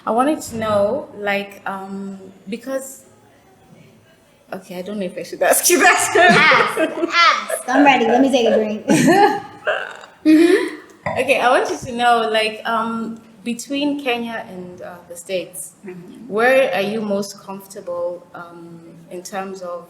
I wanted to know, like, because okay, I don't know if I should ask you that. Ask. I'm ready. Let me take a drink. Okay, I wanted to know, like, between Kenya and the States, where are you most comfortable in terms of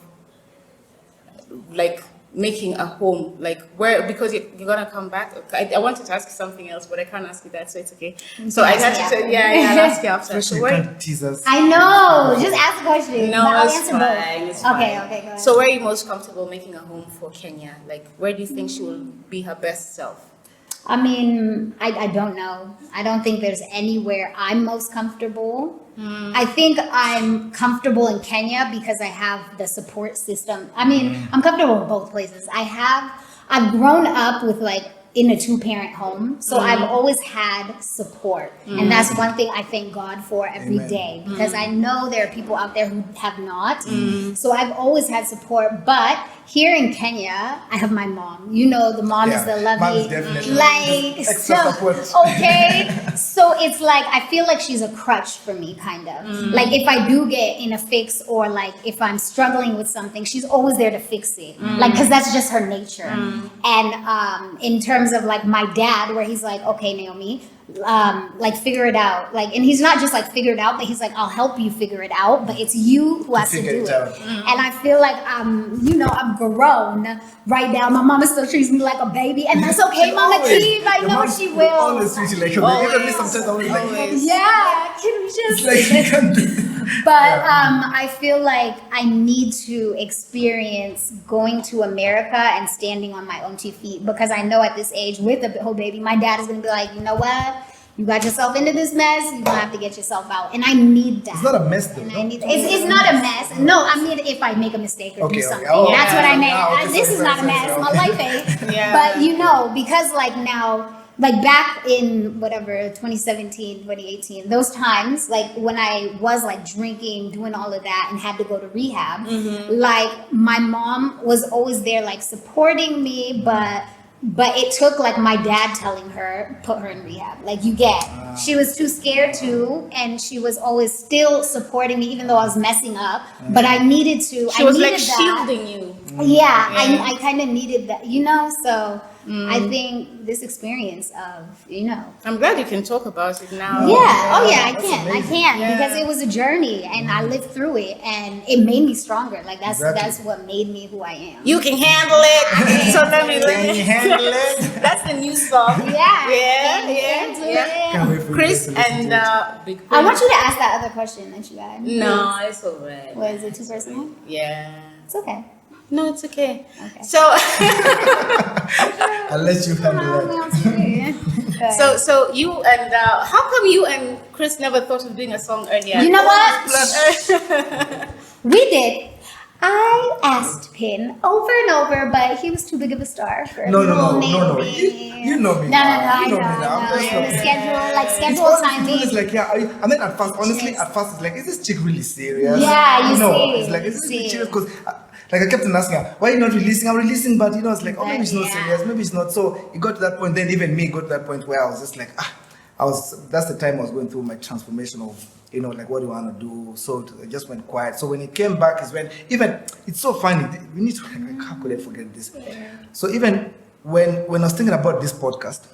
like making a home? Like, where, because you're gonna come back. I wanted to ask you something else, but I can't ask you that, so it's okay. So I had to say, I'll ask you after. So You where? can't tease us. I know. Just ask the question. No, but I'll it's answer fine. both. It's fine. Okay, go ahead. So where are you most comfortable making a home for Kenya? Like, where do you think she will be her best self? I mean, I don't know. I don't think there's anywhere I'm most comfortable. I think I'm comfortable in Kenya because I have the support system. I mean, I'm comfortable in both places. I've grown up with like in a 2-parent home. So I've always had support. And that's one thing I thank God for every day, because I know there are people out there who have not. So I've always had support. But here in Kenya, I have my mom. You know, the mom is the lovely, Mom is definitely like, extra so, support. okay. So it's like, I feel like she's a crutch for me, kind of. Like if I do get in a fix, or like if I'm struggling with something, she's always there to fix it. Like, because that's just her nature. And in terms of like my dad, where he's like, okay, Naomi, like figure it out. Like, and he's not just like figure it out, but he's like, I'll help you figure it out, but it's you who has to do it. And I feel like you know, I'm grown right now. My mama still treats me like a baby, and that's okay, Mama Keith. I know she will. Always treat you like a baby. Even me sometimes I was like, Yeah, can we just? it's like you can't do. But I feel like I need to experience going to America and standing on my own 2 feet, because I know at this age with a whole baby, my dad is going to be like, you know what? You got yourself into this mess. You're going to have to get yourself out. And I need that. It's not a mess though. And I need, it's not a mess. No, I mean if I make a mistake or do something. Oh, That's what I meant. okay, This is not a mess. My life ain't. But you know, because like now, like back in whatever 2017, 2018, those times, like when I was like drinking, doing all of that, and had to go to rehab, like my mom was always there, like supporting me, but it took like my dad telling her, put her in rehab. Like she was too scared to, and she was always still supporting me, even though I was messing up. But I needed to. She was like shielding you. Yeah, I kind of needed that, you know. So I think this experience of, you know. I'm glad you can talk about it now. Yeah. Oh yeah, I can. Yeah. Because it was a journey, and I lived through it, and it made me stronger. Like that's what made me who I am. You can handle it. So let me Can you handle it? That's the new song. Yeah. Can't wait for you Chris guys to listen and to it. Big I want you to ask that other question that you had. No, it's alright. Was it too personal? Yeah. It's okay. No, it's okay. Okay. So, I'll let you handle it. so you and how come you and Chris never thought of doing a song earlier? You know what? We did. I asked Pin over and over, but he was too big of a star for No. Naomi. You know me. No, I know. The schedule It's timing. like, I mean, at first, honestly, it's like, is this chick really serious? Yeah, you know, see. it's like, is this You really see. serious? Because, like, I kept on asking her, why are you not releasing? I'm releasing, but, you know, it's like, oh, maybe it's not Yeah. serious, maybe it's not. So it got to that point, then even me got to that point where I was just like, that's the time I was going through my transformation of, you know, like, what do you want to do? So I just went quiet. So when it came back is when, even, it's so funny, we need to, like, how could I forget this? Yeah. So even when I was thinking about this podcast,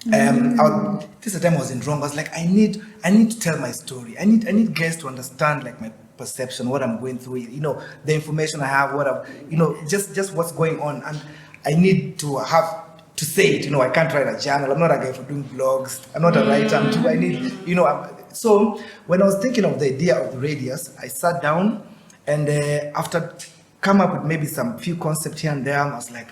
this is the time I was in wrong. I was like, I need to tell my story. I need guys to understand like my perception, what I'm going through, you know, the information I have, what I've, you know, just what's going on, and I need to have to say it. You know, I can't write a journal. I'm not a guy for doing blogs. I'm not a writer. I need, you know. So when I was thinking of the idea of the radius, I sat down, and after come up with maybe some few concepts here and there, I was like,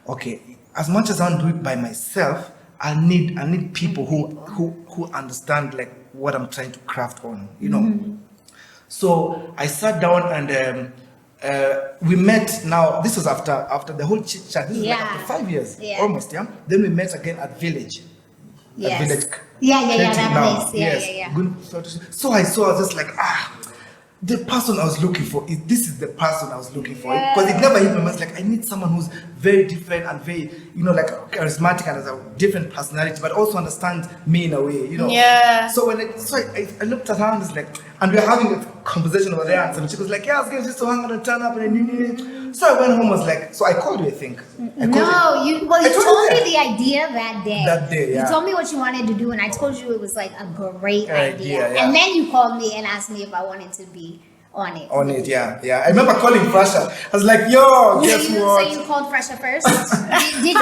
okay, as much as I want to do it by myself, I need people who understand like what I'm trying to craft on, you know. So I sat down and we met. Now this was after the whole chit chat. This is like after 5 years, almost. Yeah. Then we met again at Village. Yes. At Village. Yeah, that place. Yeah. Good. So I was just like, the person I was looking for, this is the person I was looking for. Because it never hit my mind. Like, I need someone who's very different and very, like charismatic and has a different personality, but also understands me in a way, Yeah. So when I looked at her and was like, and we were having a conversation over there, and she was like, yeah, I was going just to hang out and turn up, and so I went home, I was like, so I called you, I think. You told me the idea that day. That day, yeah. You told me what you wanted to do, and I told you it was like a great idea. Yeah. And then you called me and asked me if I wanted to be on it. Yeah. I remember calling Frasha. I was like, yo, guess what? So you called Frasha first? Did you?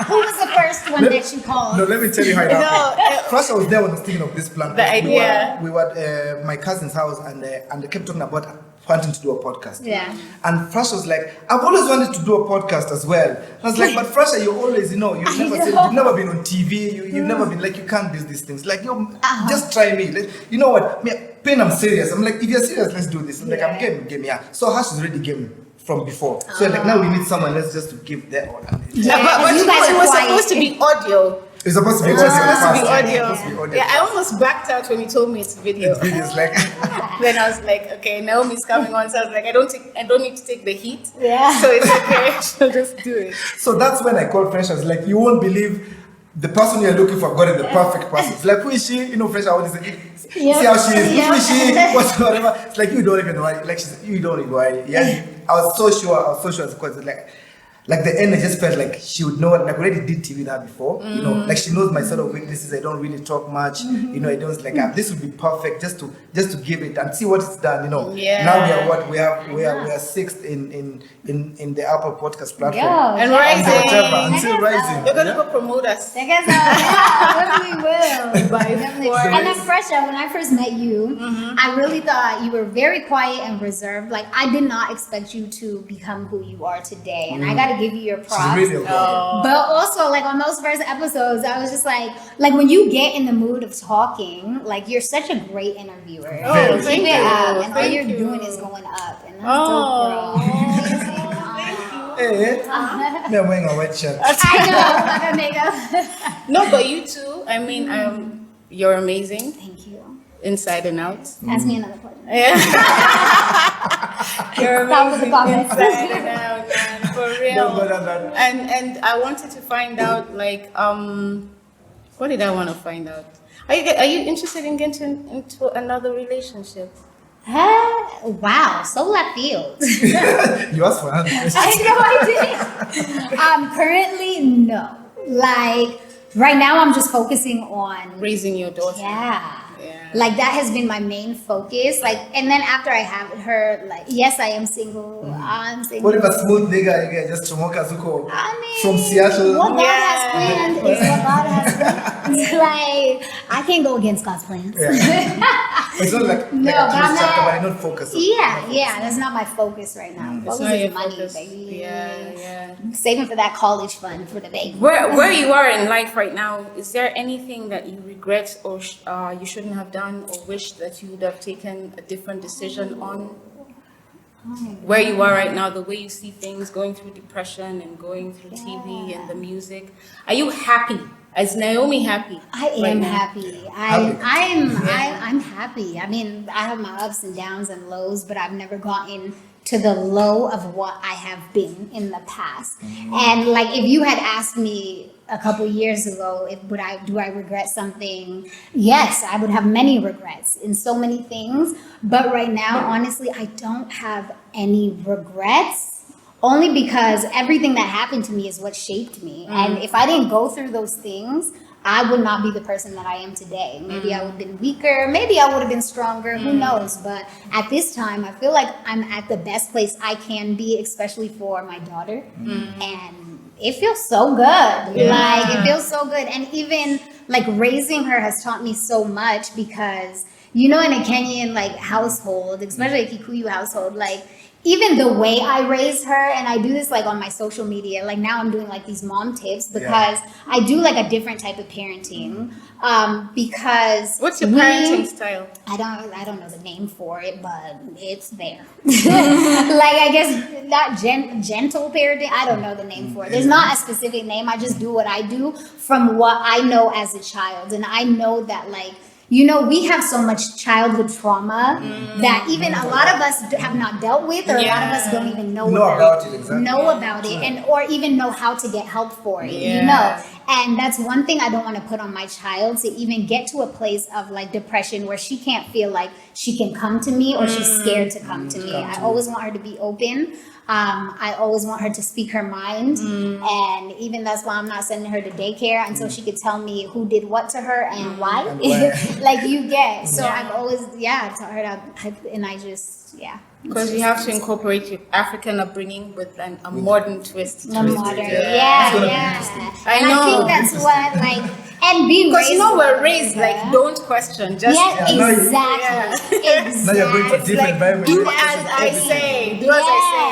Who was the first one that you called? No, let me tell you how it happened. Frasha was there when I was thinking of this plan. The idea. We were at my cousin's house, and they kept talking about wanting to do a podcast. Yeah. And Frasha was like, I've always wanted to do a podcast as well. And I was like, but Frasha, you always, you've never been on TV. You've never been like, you can't do these things. Like, just try me. Like, you know what? Pin, I'm serious. I'm like, if you're serious, let's do this. I'm like, I'm game, yeah. So Hash is already game from before. So like, now we need someone else just to give that all. Yeah, but you guys it was supposed to be audio. It's supposed to be audio. Yeah, I almost backed out when you told me it's video. It's videos, like. Then I was like, okay, Naomi's coming on, so I was like, I don't need to take the heat. Yeah. So it's okay, she'll just do it. So that's when I called Fresh. I was like, you won't believe the person you're looking for got it, the perfect person. It's like, who is she? Fresh, I always say, see how she is. Who is she? Whatever. It's like, you don't even know. Like, you don't even know. Yeah. I was so sure because like the end, I just felt like she would know, like already did TV with her before, like she knows my sort of weaknesses. I don't really talk much, I don't like, this would be perfect just to give it and see what it's done, Yeah. Now we are sixth in the Apple podcast platform. Yeah. And rising. Until rising. You're gonna go promote us. I guess we will. By force. And then Fresha, when I first met you, I really thought you were very quiet and reserved. Like, I did not expect you to become who you are today. And I gotta give you your props. She's really But also, like, on those first episodes, I was just like when you get in the mood of talking, like, you're such a great interviewer. Oh, Keep thank it you. up, and all Thank you're you. doing is going up, and that's Oh. dope, bro. Hey, I'm wearing a white shirt. I know, like a makeup. No, but you too. I mean, you're amazing Thank you. inside and out. Ask me another question. Yeah. You're Top of the amazing comments. inside and out, man, for real. No, but And I wanted to find out, like, what did I want to find out? Are you interested in getting into another relationship? Wow, so left field. You asked for another question. I know I did. Currently, no. Like, right now, I'm just focusing on Raising your daughter. Yeah. Yeah. Like, that has been my main focus. Like, and then after I have her, like, yes, I am single. I'm single. What if a smooth nigga you get just Chomoka Zuko I mean, from Seattle? what God Yeah. has planned is what God has planned. It's like, I can't go against God's plans. Yeah. It's not like No, a but tourist I'm chapter, not- but I'm not focused. Yeah, that's not my focus right now. It's Focus not your is money, focus. baby. Yeah. Saving for that college fund for the baby. Where you are in life right now, is there anything that you regret or you shouldn't have done or wish that you would have taken a different decision on? Where you are right now, the way you see things, going through depression and going through TV and the music. Are you happy? Is Naomi happy? I right am now? happy. I'm happy. I mean, I have my ups and downs and lows, but I've never gotten to the low of what I have been in the past. And like, if you had asked me a couple years ago, do I regret something? Yes, I would have many regrets in so many things. But right now, honestly, I don't have any regrets. Only because everything that happened to me is what shaped me. And if I didn't go through those things, I would not be the person that I am today. Maybe I would have been weaker. Maybe I would have been stronger. Who knows? But at this time, I feel like I'm at the best place I can be, especially for my daughter. And it feels so good. Yeah. Like, it feels so good. And even like raising her has taught me so much because, in a Kenyan like household, especially a Kikuyu household, like, even the way I raise her, and I do this like on my social media, like now I'm doing like these mom tips because I do like a different type of parenting. Because What's your parenting style? I don't know the name for it, but it's there. Like, I guess that gentle parenting, I don't know the name for it. There's not a specific name. I just do what I do from what I know as a child. And I know that, like, we have so much childhood trauma that even a lot of us have not dealt with, or a lot of us don't even know about it. Exactly. Know about it, and or even know how to get help for it. And that's one thing I don't want to put on my child, to even get to a place of like depression where she can't feel like she can come to me, or she's scared to come to me. I always want her to be open. I always want her to speak her mind, and even that's why I'm not sending her to daycare until she could tell me who did what to her and why. Like you get. So I've always taught her that, and I just Because you have to incorporate your African upbringing with a modern twist. A modern, I know. I think that's what and being raised. Because we're raised don't question. Just exactly. Now you're going to different environments. Do as I say. Do as I say.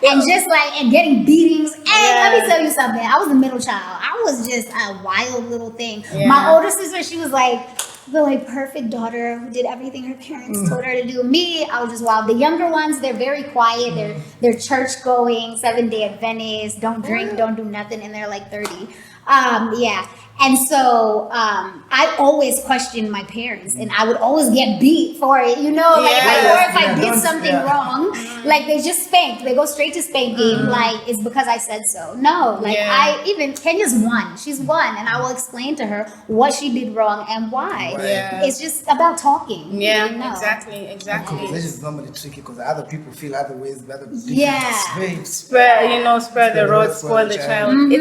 And just and getting beatings. And let me tell you something. I was the middle child. I was just a wild little thing. My older sister, she was the perfect daughter who did everything her parents told her to do. Me, I was just wild. The younger ones, they're very quiet. They're church going, 7-day Adventists, don't drink, don't do nothing, and they're like 30. And so I always questioned my parents, and I would always get beat for it, or if I did something wrong, they just spanked. They go straight to spanking, it's because I said so. No, Kenya's won. She's won, and I will explain to her what she did wrong and why. It's just about talking. Exactly. Conversation is normally tricky because other people feel other ways, other people spare the rod, spoil the child. And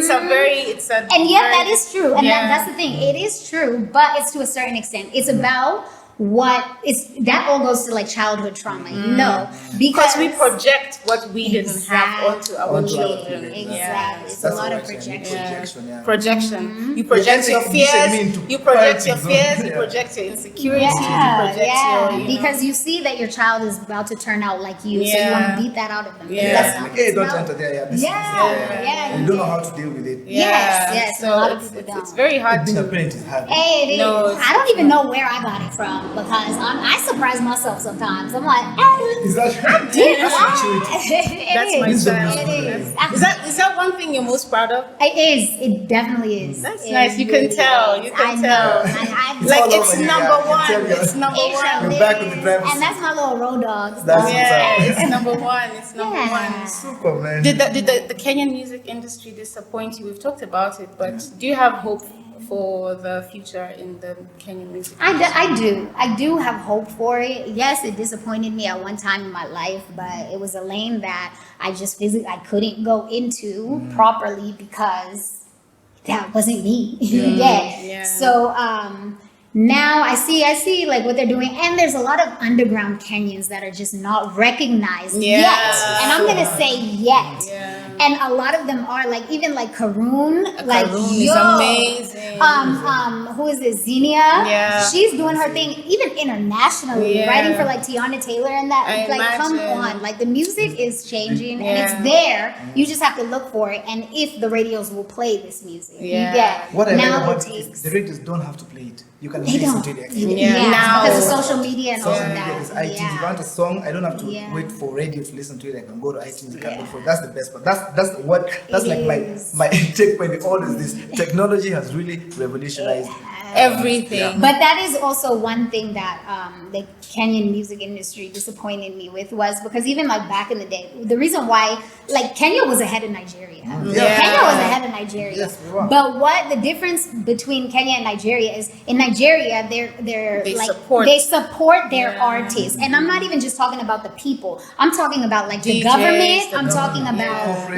yet that is true. And that's the thing. It is true, but it's to a certain extent. It's about that all goes to childhood trauma, because we project what we didn't have onto our children. Exactly. It's a lot of projection. You project your fears. You project your fears. You project your insecurities. Because you see that your child is about to turn out like you, so you want to beat that out of them. Hey, don't enter there. You don't know how to deal with it. Yes. So a lot of people don't. It's very hard. Being a parent is hard. Hey, I don't even know where I got it from, because I surprise myself sometimes. I'm like, is that That's my style. Is that one thing you're most proud of? It is. It definitely is. That's nice. You can tell. You can tell. It's number one. It's number one. You're back with the drivers. And that's my little road dog. It's number one. It's number one. Super, man. Did the Kenyan music industry disappoint you? We've talked about it, but do you have hope for the future in the Kenyan music industry? I do have hope for it. Yes, it disappointed me at one time in my life, but it was a lane that I just physically I couldn't go into properly because that wasn't me. So now I see what they're doing, and there's a lot of underground Kenyans that are just not recognized yet. And I'm gonna say yet. And a lot of them are even Karoon, is amazing. Who is this? Xenia? She's doing her thing even internationally, writing for Tiana Taylor and that. Come on, the music is changing and it's there. You just have to look for it, and if the radios will play this music, What I now love about it is the radios don't have to play it. You can listen to it. Now because of social media and all of that. There's iTunes. If you want a song, I don't have to wait for radio to listen to it. I can go to iTunes and look for it. That's the best part. That's my take point with all this. Technology has really revolutionized everything. But that is also one thing that the Kenyan music industry disappointed me with, was because even back in the day, the reason why Kenya was ahead of Nigeria. Kenya was ahead of Nigeria. Yes, we were. But what the difference between Kenya and Nigeria is, in Nigeria they support their artists. And I'm not even just talking about the people. I'm talking about the government. I'm talking about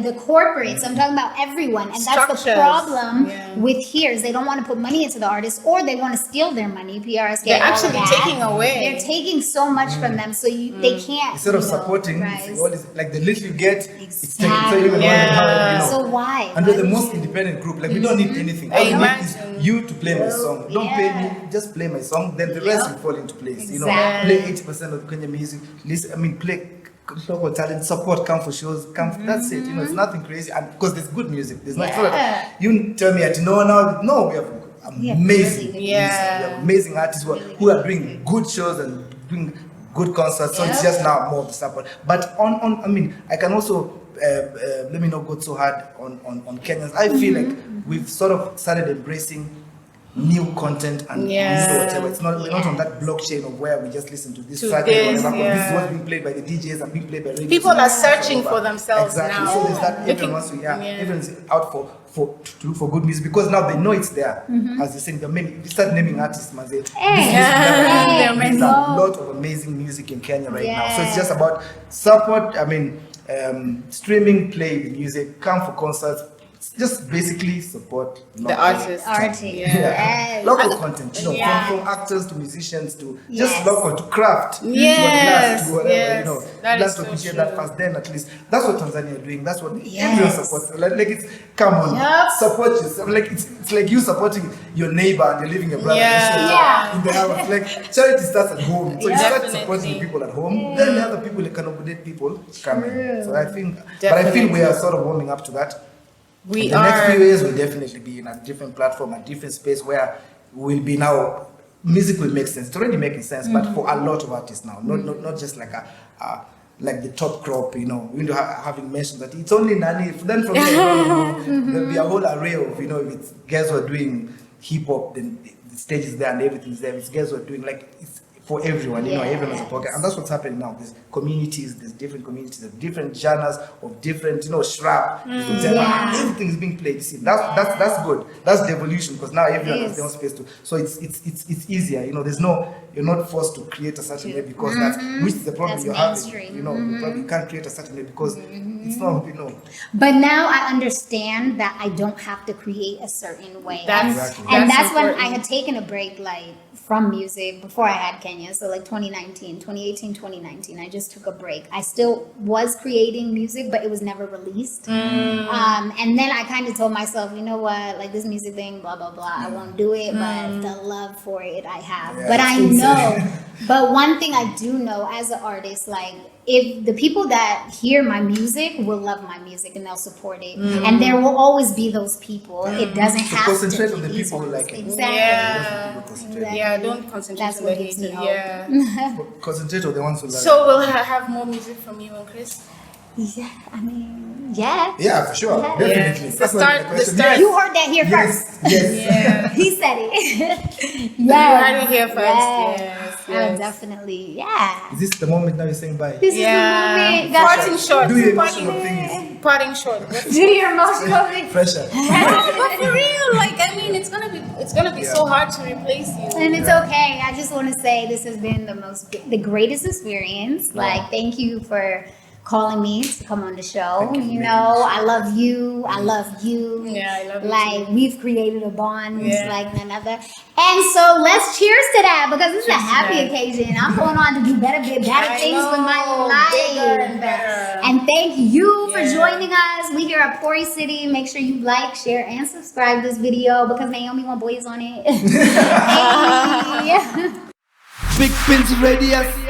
the corporates. I'm talking about everyone. And that's the problem with here, is they don't want to put money into the artists, or they want to steal their money. PRS. They're actually taking away. They're taking so much from them, so they can't. Instead of supporting, the little you get, it's taken. Exactly. So why? And we're the most independent group. We don't need anything. All we need is you to play my song. Don't pay me, just play my song. Then the rest will fall into place. Play 80% of Kenyan music. Play local talent, support, come for shows, that's it. It's nothing crazy. And because there's good music. There's not you tell me no, we have amazing music. We have amazing artists who are doing good shows and doing good concerts. So it's just now more of the support. But I can also let me not go so hard on Kenyans. I feel we've sort of started embracing new content and whatever. It's not we're not on that blockchain of where we just listen to this track and whatever. This is what's being played by the DJs and being played by radio. People are searching for themselves exactly. now. So there's that everyone wants to everyone's out to look for good music because now they know it's there. As they say, they start naming artists, man. There's a lot of amazing music in Kenya right now. So it's just about support. I mean, streaming, play the music, come for concerts. Just basically support the artists. Local content, from actors to musicians to just local to craft, to whatever, learn to appreciate that first. Then at least that's what Tanzania are doing. That's what everyone supports. Like it's come on, support yourself. Like it's like you supporting your neighbor and you're leaving your brother in the house. Like charity starts at home, so you start supporting the people at home. Then the other people can accommodate people coming. So I think, but I feel we are sort of warming up to that. In the next few years, we'll definitely be in a different platform, a different space where we'll be now. Music will make sense. It's already making sense, but for a lot of artists now, not just like like the top crop. Having mentioned that it's only Nani. Then from there, there'll be a whole array of it's guys who are doing hip hop, then the stage is there and everything's there. It's guys who are doing it's for everyone, everyone has a pocket, and that's what's happening now. There's communities, there's different communities of different genres, of different, shrap, everything is being played. You see, that's good. That's the evolution because now everyone has their own space to. So it's easier. You're not forced to create a certain way because which is the problem you're having. You can't create a certain way because it's not. But now I understand that I don't have to create a certain way. That's when I had taken a break, from music before I had Kenya. So 2018, 2019, I just took a break. I still was creating music, but it was never released. And then I kind of told myself, you know what, this music thing, blah, blah, blah, I won't do it, but the love for it I have. But I know, but one thing I do know as an artist, if the people that hear my music will love my music and they'll support it. And there will always be those people. It doesn't have to concentrate on the people who like it. Exactly. Don't concentrate That's on what the gives me haters. hope. Concentrate on the ones who like it. So we'll have more music from you and Chris? Yeah, I mean, yeah. Yeah, for sure. Definitely. The start. You heard that here first. Yes. He said it. You heard it here first. Yes. Definitely. Yeah. Is this the moment now you're saying bye? This is the moment. Parting short. Do your emotional things. Parting short. Do your emotional thing. Pressure. But for real, it's gonna be so hard to replace you. And it's okay. I just want to say this has been the greatest experience. Thank you for calling me to come on the show. I love you. I love you. Yeah, I love you. We've created a bond like none other. And so let's cheers to that because this is a happy occasion. I'm going on to do better things with my life. Bigger and better. And thank you for joining us. We here at Pori City. Make sure you like, share, and subscribe this video because Naomi Wamboe is on it. Hey. BigPinsradius.